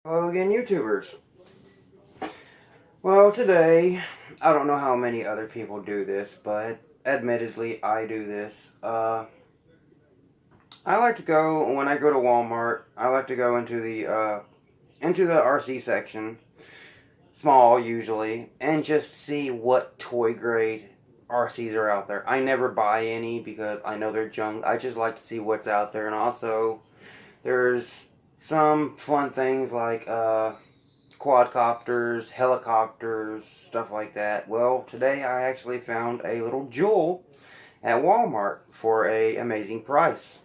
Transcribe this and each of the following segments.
Hello again, YouTubers. Well, today, I don't know how many other people do this, but admittedly, I do this. I like to go, when I go to Walmart, I like to go into the RC section, small usually, and just see what toy grade RCs are out there. I never buy any because I know they're junk. I just like to see what's out there, and also, there's some fun things like, quadcopters, helicopters, stuff like that. Well, today I actually found a little jewel at Walmart for a amazing price.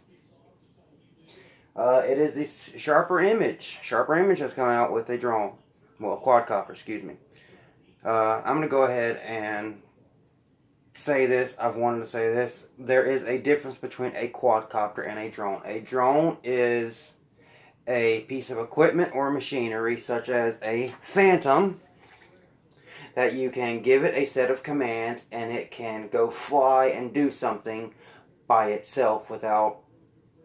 It is this Sharper Image. Sharper Image has come out with a drone. Well, quadcopter, excuse me. I'm going to go ahead and say this. I've wanted to say this. There is a difference between a quadcopter and a drone. A drone is a piece of equipment or machinery such as a Phantom that you can give it a set of commands and it can go fly and do something by itself without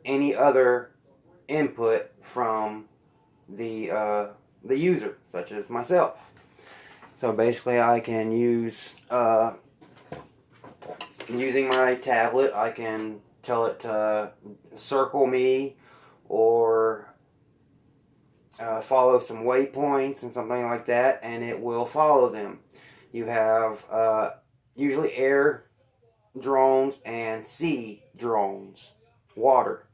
any other input from the user, such as myself. So basically, I can use using my tablet. I can tell it to circle me or follow some waypoints and something like that, and it will follow them. You have usually air drones and sea drones, water.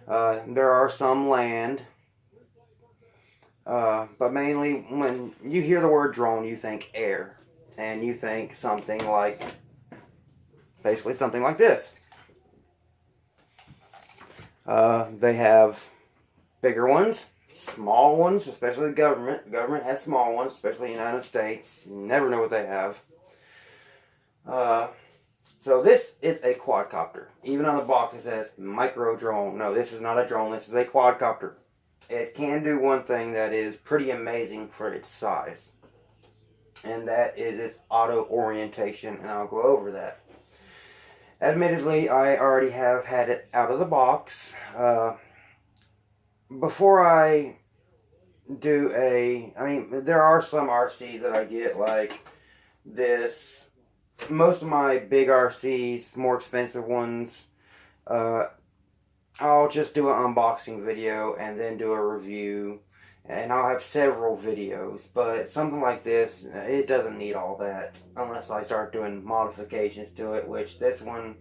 There are some land, but mainly when you hear the word drone, you think air, and you think something like, basically something like this. They have bigger ones, small ones, especially the government. The government has small ones, especially in the United States. You never know what they have. So this is a quadcopter. Even on the box it says micro drone. No, this is not a drone. This is a quadcopter. It can do one thing that is pretty amazing for its size, and that is its auto orientation, and I'll go over that. Admittedly, I already have had it out of the box. Before I do there are some RCs that I get like this. Most of my big RCs, more expensive ones, I'll just do an unboxing video and then do a review, and I'll have several videos. But something like this, it doesn't need all that unless I start doing modifications to it, which this one,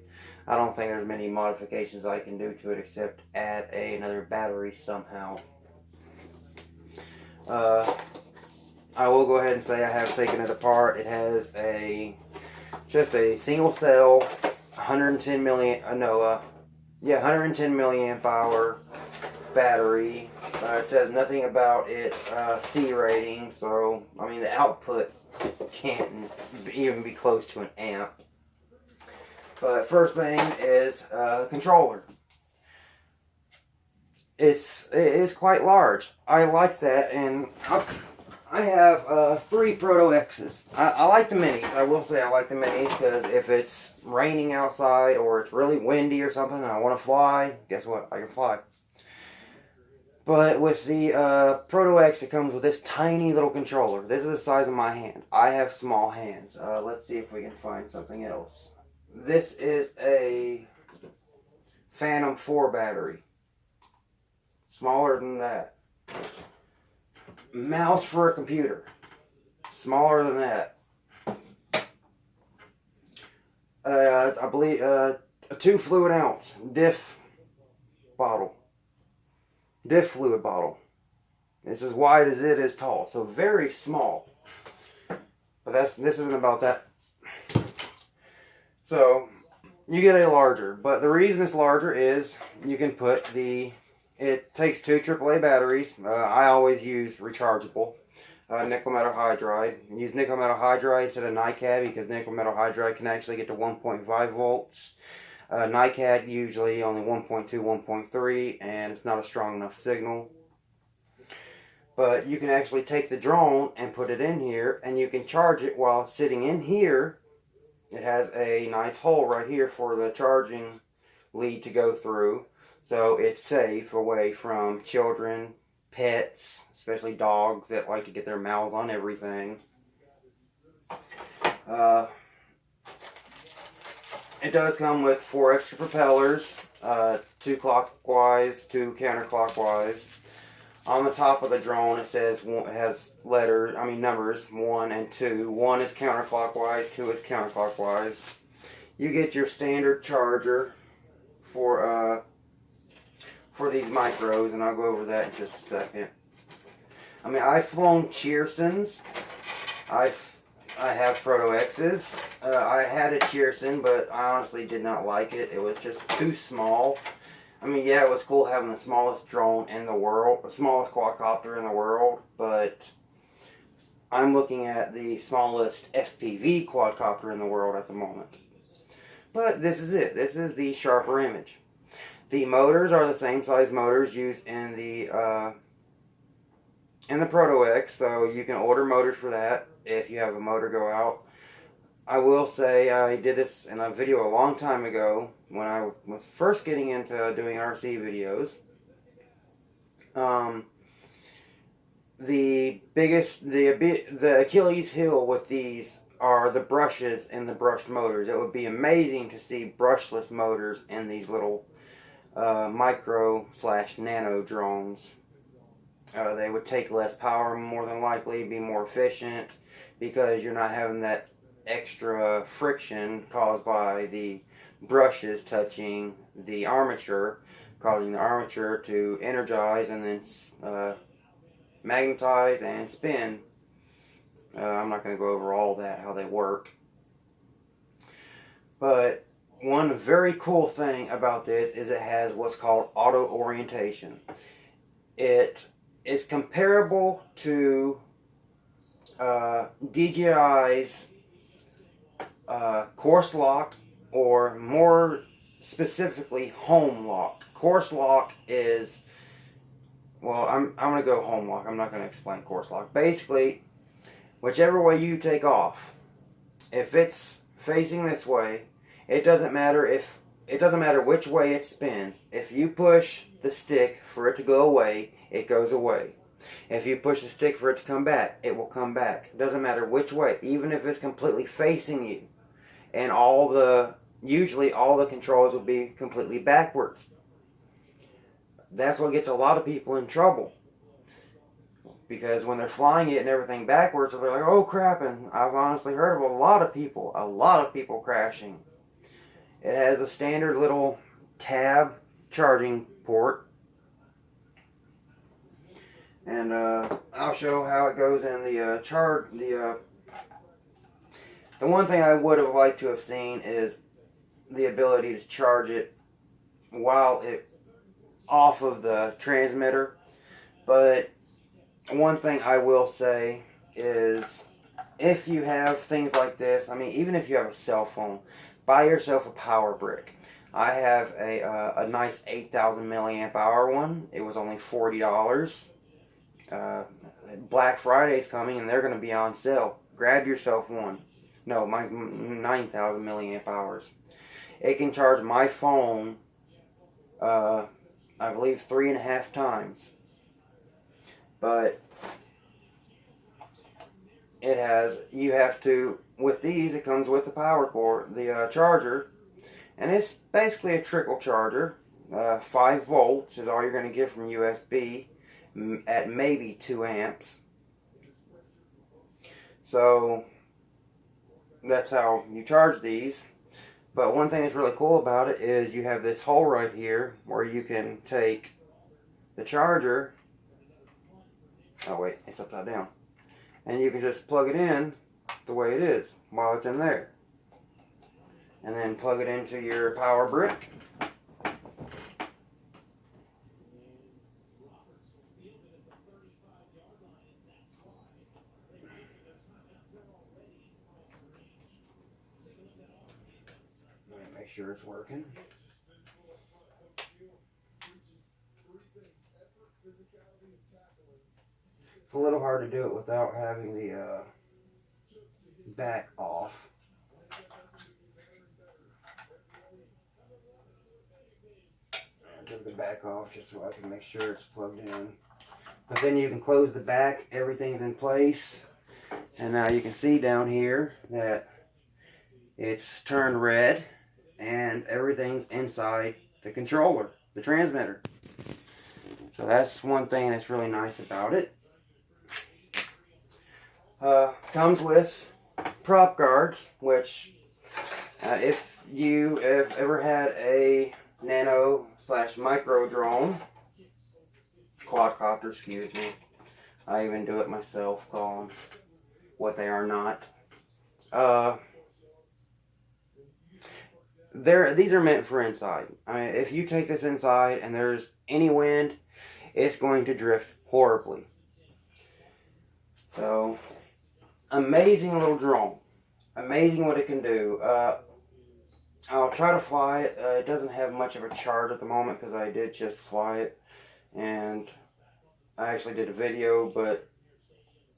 I don't think there's many modifications I can do to it except add another battery somehow. I will go ahead and say I have taken it apart. It has just a single cell, 110 milliamp hour battery. It says nothing about its C rating, so I mean the output can't even be close to an amp. But first thing is the controller. It's quite large. I like that, and I have 3 Proto X's. I like the minis. I will say I like the minis because if it's raining outside or it's really windy or something and I want to fly, guess what? I can fly. But with the Proto X, it comes with this tiny little controller. This is the size of my hand. I have small hands. Let's see if we can find something else. This is a Phantom 4 battery. Smaller than that. Mouse for a computer. Smaller than that. I believe a 2 fluid ounce diff bottle. Diff fluid bottle. It's as wide as it is tall, so very small. But this isn't about that. So you get a larger, but the reason it's larger is you can put it takes 2 AAA batteries. I always use rechargeable nickel metal hydride. Use nickel metal hydride instead of NiCad because nickel metal hydride can actually get to 1.5 volts. NiCad usually only 1.2, 1.3, and it's not a strong enough signal. But you can actually take the drone and put it in here, and you can charge it while it's sitting in here. It has a nice hole right here for the charging lead to go through. So it's safe away from children, pets, especially dogs that like to get their mouths on everything. It does come with 4 extra propellers, 2 clockwise, 2 counterclockwise. On the top of the drone, it says it has numbers 1 and 2. 1 is counterclockwise, 2 is counterclockwise. You get your standard charger for these micros, and I'll go over that in just a second. I mean, I've flown Cheersons. I have Proto X's. I had a Cheerson, but I honestly did not like it. It was just too small. I mean, yeah, it was cool having the smallest drone in the world, the smallest quadcopter in the world, but I'm looking at the smallest FPV quadcopter in the world at the moment. But this is it. This is the sharper image. The motors are the same size motors used in the Proto X, so you can order motors for that if you have a motor go out. I will say I did this in a video a long time ago when I was first getting into doing RC videos. The Achilles heel with these are the brushes and the brushed motors. It would be amazing to see brushless motors in these little micro/nano drones. They would take less power, more than likely, be more efficient, because you're not having that extra friction caused by the brushes touching the armature, causing the armature to energize and then magnetize and spin. I'm not going to go over all that, how they work. But one very cool thing about this is it has what's called auto orientation. It is comparable to DJI's course lock, or more specifically home lock. Course lock is, well, I'm going to go home lock. I'm not going to explain course lock. Basically, whichever way you take off, if it's facing this way, it doesn't matter which way it spins. If you push the stick for it to go away, it goes away. If you push the stick for it to come back, it will come back. It doesn't matter which way, even if it's completely facing you. And usually all the controls will be completely backwards. That's what gets a lot of people in trouble. Because when they're flying it and everything backwards, they're like, oh crap, and I've honestly heard of a lot of people crashing. It has a standard little tab charging port. And I'll show how it goes in the chart. The one thing I would have liked to have seen is the ability to charge it while it off of the transmitter. But one thing I will say is, if you have things like this, I mean, even if you have a cell phone, buy yourself a power brick. I have a nice 8,000 milliamp hour one. It was only $40. Black Friday's coming and they're going to be on sale. Grab yourself one. No, mine's 9,000 milliamp hours. It can charge my phone, I believe, 3.5 times. But with these, it comes with the power cord, the charger, and it's basically a trickle charger. 5 volts is all you're going to get from USB at maybe 2 amps. So that's how you charge these. But one thing that's really cool about it is you have this hole right here where you can take the charger. Oh wait, it's upside down. And you can just plug it in the way it is while it's in there. And then plug it into your power brick. Make sure it's working. It's a little hard to do it without having the back off. I took the back off just so I can make sure it's plugged in. But then you can close the back, everything's in place. And now you can see down here that it's turned red and everything's inside the controller, the transmitter. So that's one thing that's really nice about it. Comes with prop guards, which if you have ever had a nano / micro drone, quadcopter, excuse me, I even do it myself, call them what they are not. These are meant for inside. I mean, if you take this inside and there's any wind, it's going to drift horribly. So, amazing little drone. Amazing what it can do. I'll try to fly it. It doesn't have much of a charge at the moment because I did just fly it. And I actually did a video, but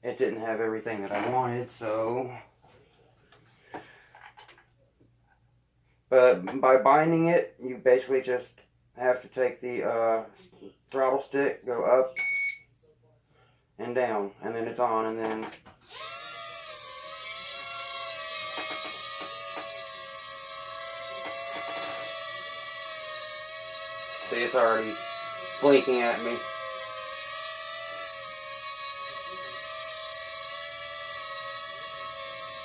it didn't have everything that I wanted, so... But by binding it, you basically just have to take the throttle stick, go up and down, and then it's on, and then see, it's already blinking at me.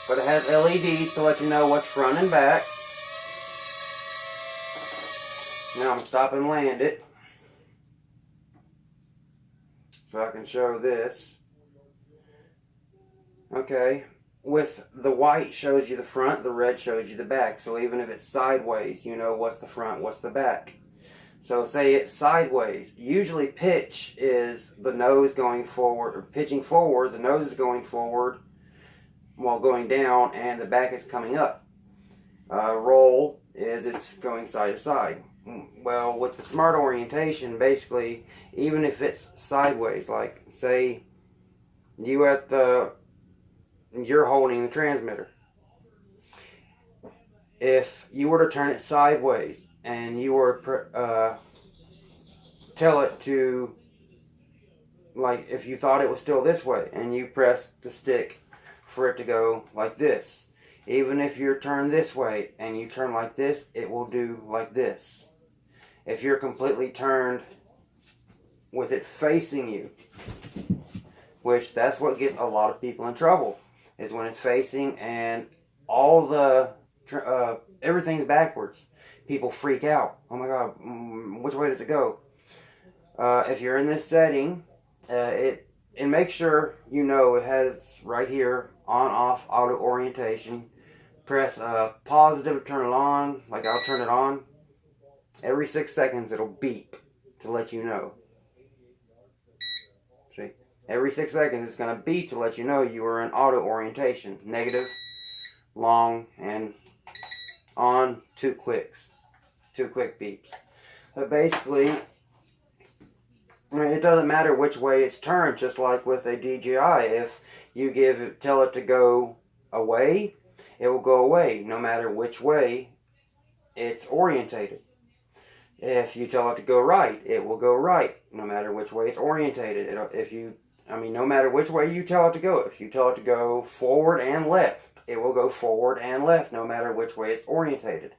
But it has LEDs to let you know what's front and back. Now I'm stop and land it so I can show this. Okay, with the white shows you the front, the red shows you the back. So even if it's sideways, you know what's the front, what's the back. So say it's sideways. Usually pitch is the nose going forward, or pitching forward, the nose is going forward while going down, and the back is coming up. Roll is it's going side to side. Well, with the smart orientation, basically, even if it's sideways, like say you're holding the transmitter. If you were to turn it sideways and you were tell it to, like if you thought it was still this way and you press the stick for it to go like this. Even if you're turned this way and you turn like this, it will do like this. If you're completely turned with it facing you, which that's what gets a lot of people in trouble, is when it's facing and all the everything's backwards. People freak out. Oh my God, which way does it go? If you're in this setting, and make sure you know it has right here on off auto orientation. Press positive to turn it on, like I'll turn it on. Every 6 seconds it'll beep to let you know. See? Every 6 seconds it's going to beep to let you know you are in auto orientation. Negative, long, and on, 2 quicks. 2 quick beeps. But basically, I mean, it doesn't matter which way it's turned, just like with a DJI. If you tell it to go away, it will go away no matter which way it's orientated. If you tell it to go right, it will go right no matter which way it's orientated. No matter which way you tell it to go. If you tell it to go forward and left, it will go forward and left no matter which way it's orientated.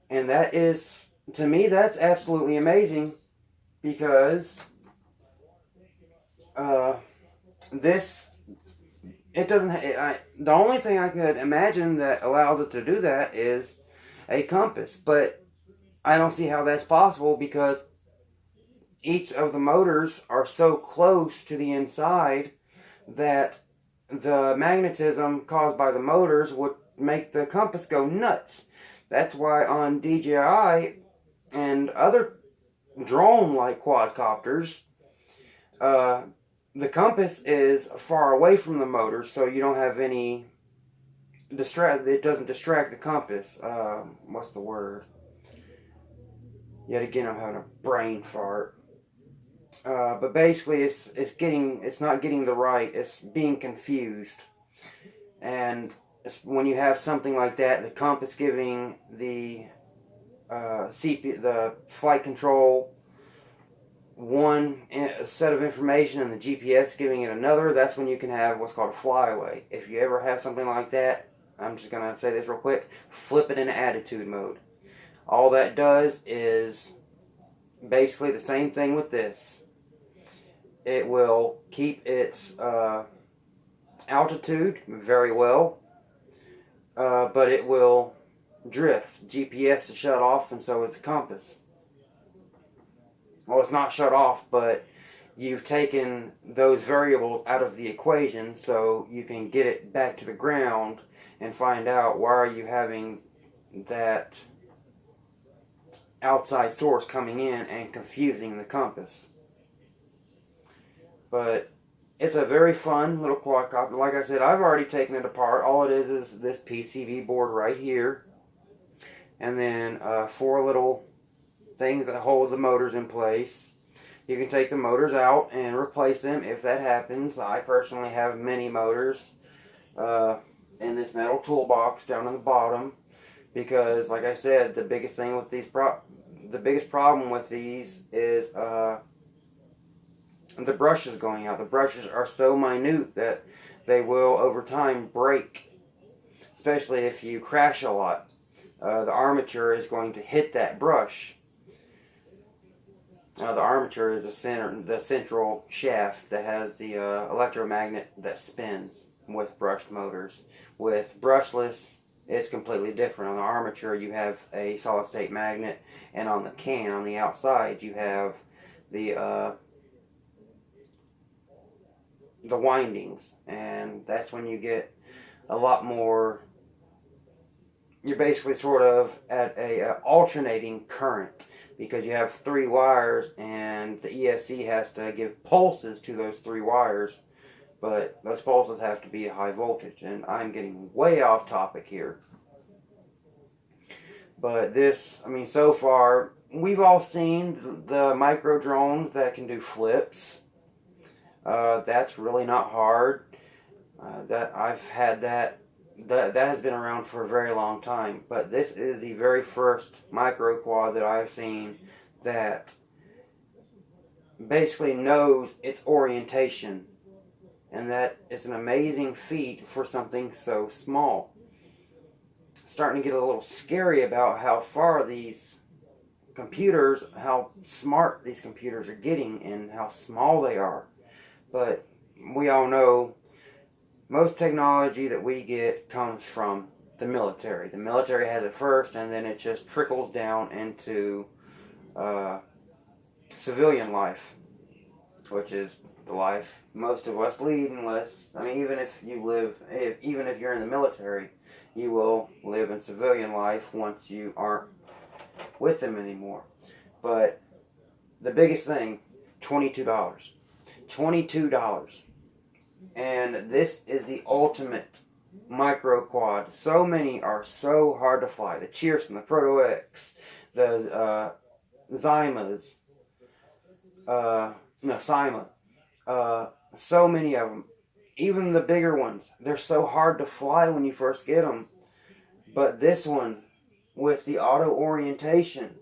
And that is, to me, that's absolutely amazing because the only thing I could imagine that allows it to do that is a compass, but I don't see how that's possible because each of the motors are so close to the inside that the magnetism caused by the motors would make the compass go nuts. That's why on DJI and other drone-like quadcopters, the compass is far away from the motor, so you don't have any it doesn't distract the compass. What's the word? Yet again, I'm having a brain fart. But basically, it's not getting the right. It's being confused, and when you have something like that, the compass giving the the flight control one set of information and the GPS giving it another, that's when you can have what's called a flyaway. If you ever have something like that, I'm just going to say this real quick, flip it into attitude mode. All that does is basically the same thing with this. It will keep its altitude very well, but it will drift. GPS is shut off, and so is the compass. Well, it's not shut off, but you've taken those variables out of the equation so you can get it back to the ground and find out why are you having that outside source coming in and confusing the compass. But it's a very fun little quadcopter. Like I said, I've already taken it apart. All it is this PCB board right here, and then 4 little things that hold the motors in place. You can take the motors out and replace them if that happens. I personally have many motors in this metal toolbox down on the bottom, because like I said, the biggest thing with these the biggest problem with these is the brushes going out. The brushes are so minute that they will over time break, especially if you crash a lot. The armature is going to hit that brush. The armature is the central shaft that has the electromagnet that spins with brushed motors. With brushless, it's completely different. On the armature, you have a solid state magnet, and on the can, on the outside, you have the windings, and that's when you get a lot more. You're basically sort of at a alternating current, because you have 3 wires and the ESC has to give pulses to those 3 wires, but those pulses have to be a high voltage, and I'm getting way off topic here. But this, I mean, so far we've all seen the micro drones that can do flips. That's really not hard. That I've had that has been around for a very long time. But this is the very first micro quad that I've seen that basically knows its orientation, and that is an amazing feat for something so small. Starting to get a little scary about how far these computers, how smart these computers are getting, and how small they are. But we all know most technology that we get comes from the military. The military has it first, and then it just trickles down into civilian life, which is the life most of us lead. Unless, I mean, even if you're in the military, you will live in civilian life once you aren't with them anymore. But the biggest thing, $22. $22. And this is the ultimate micro quad. So many are so hard to fly. The Cheerson, the Proto X, the Zymas, Cyma. So many of them. Even the bigger ones, they're so hard to fly when you first get them. But this one, with the auto orientation,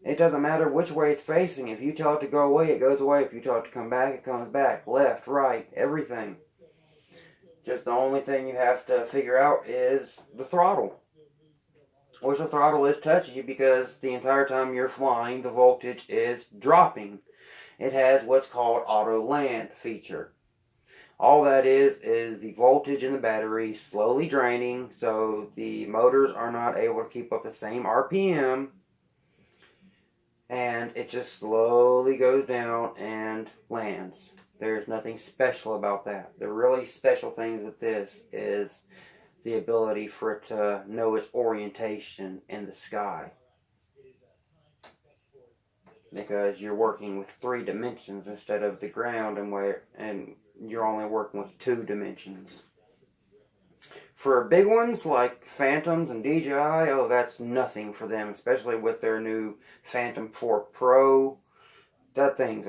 it doesn't matter which way it's facing. If you tell it to go away, it goes away. If you tell it to come back, it comes back. Left, right, everything. Just the only thing you have to figure out is the throttle. Which the throttle is touchy, because the entire time you're flying, the voltage is dropping. It has what's called auto land feature. All that is the voltage in the battery slowly draining, so the motors are not able to keep up the same RPM, and it just slowly goes down and lands. There's nothing special about that. The really special thing with this is the ability for it to know its orientation in the sky, because you're working with 3 dimensions instead of the ground, and you're only working with 2 dimensions. For big ones like Phantoms and DJI, oh, that's nothing for them, especially with their new Phantom 4 Pro. That thing's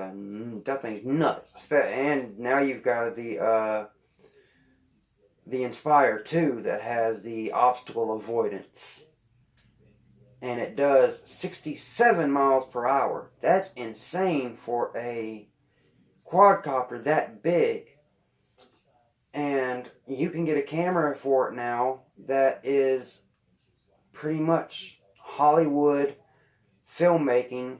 nuts. And now you've got the Inspire 2 that has the obstacle avoidance. and it does 67 miles per hour. That's insane for a quadcopter that big. And you can get a camera for it now that is pretty much Hollywood filmmaking.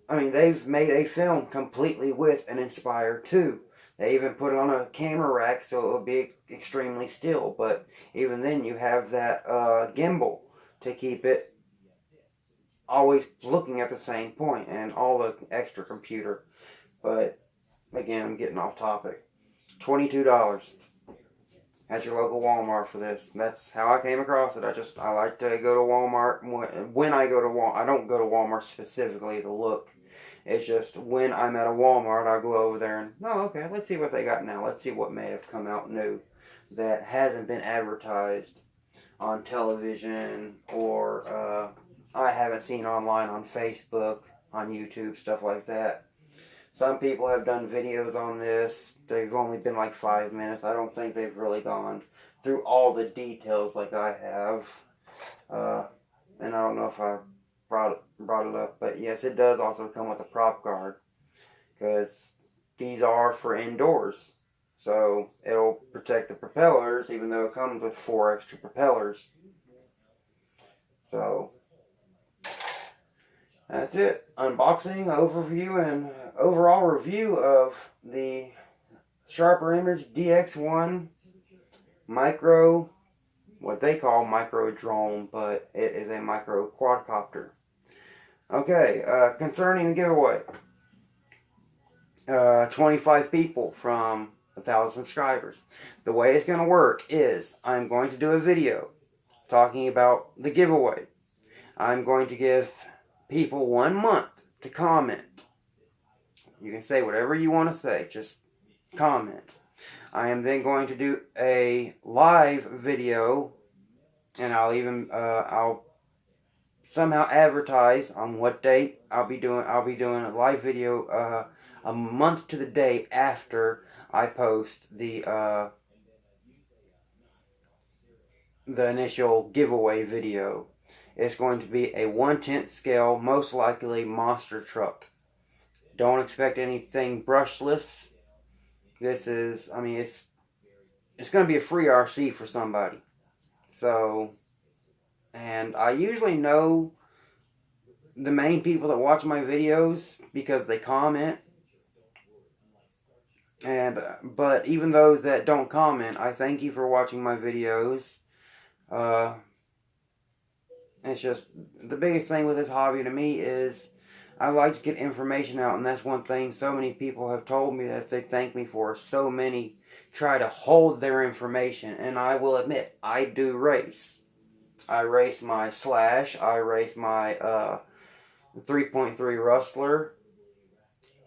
I mean, they've made a film completely with an Inspire 2. They even put it on a camera rack so it will be extremely still. But even then, you have that gimbal to keep it always looking at the same point, and all the extra computer. But again, I'm getting off topic. $22 at your local Walmart for this. That's how I came across it. I like to go to Walmart when I go to Walmart. I don't go to Walmart specifically to look. It's just when I'm at a Walmart, I go over there and, oh, okay, let's see what they got now. Let's see what may have come out new that hasn't been advertised on television, or I haven't seen online on Facebook, on YouTube, stuff like that. Some people have done videos on this. They've only been like 5 minutes. I don't think they've really gone through all the details like I have. And I don't know if I brought it up, but yes, it does also come with a prop guard, because these are for indoors. So it'll protect the propellers, even though it comes with 4 extra propellers. So that's it. Unboxing, overview, and overall review of the Sharper Image DX-1 micro, what they call micro drone, but it is a micro quadcopter. Okay, concerning the giveaway. 25 people from 1,000 subscribers. The way it's going to work is I'm going to do a video talking about the giveaway. I'm going to give people 1 month to comment. You can say whatever you want to say, just comment. I am then going to do a live video, and I'll somehow advertise on what date I'll be doing a live video a month to the day after I post the initial giveaway video. It's going to be a 1/10 scale, most likely monster truck. Don't expect anything brushless. This is, I mean, it's going to be a free RC for somebody. So, and I usually know the main people that watch my videos because they comment. And but even those that don't comment, I thank you for watching my videos. It's just the biggest thing with this hobby to me is I like to get information out, and that's one thing so many people have told me that they thank me for. So many try to hold their information, and I will admit, I do race. I race my Slash, I race my 3.3 Rustler.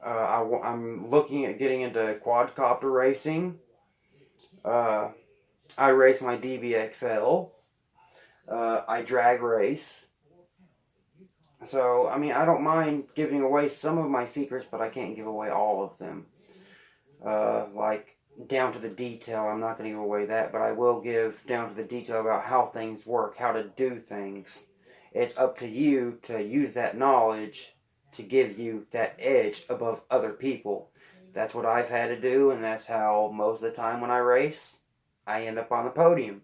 I'm looking at getting into quadcopter racing. I race my DBXL. I drag race. So, I mean, I don't mind giving away some of my secrets, but I can't give away all of them. Like, down to the detail, I'm not going to give away that, but I will give down to the detail about how things work, how to do things. It's up to you to use that knowledge to give you that edge above other people. That's what I've had to do, and that's how most of the time when I race, I end up on the podium.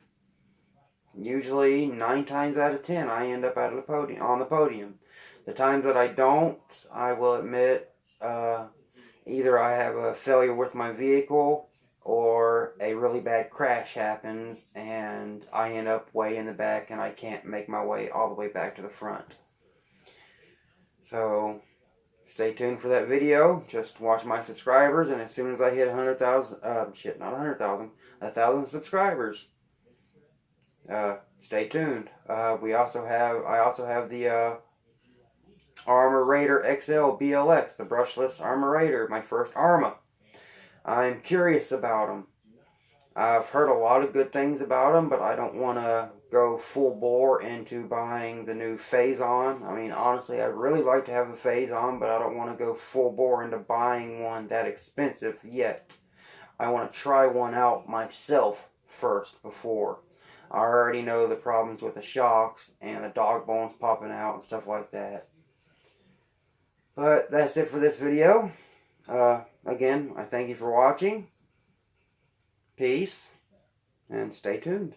Usually 9 times out of 10, I end up on the podium. The times that I don't, I will admit, either I have a failure with my vehicle, or a really bad crash happens, and I end up way in the back, and I can't make my way all the way back to the front. So, stay tuned for that video. Just watch my subscribers, and as soon as I hit 100,000, not 100,000, 1,000 subscribers, stay tuned. I also have the Armor Raider XL BLX, the brushless Armor Raider, my first Arma. I'm curious about them. I've heard a lot of good things about them, but I don't want to go full bore into buying the new Phase-On. I mean, honestly, I'd really like to have a Phase-On, but I don't want to go full bore into buying one that expensive yet. I want to try one out myself first before I already know the problems with the shocks and the dog bones popping out and stuff like that. But that's it for this video. Again, I thank you for watching. Peace, and stay tuned.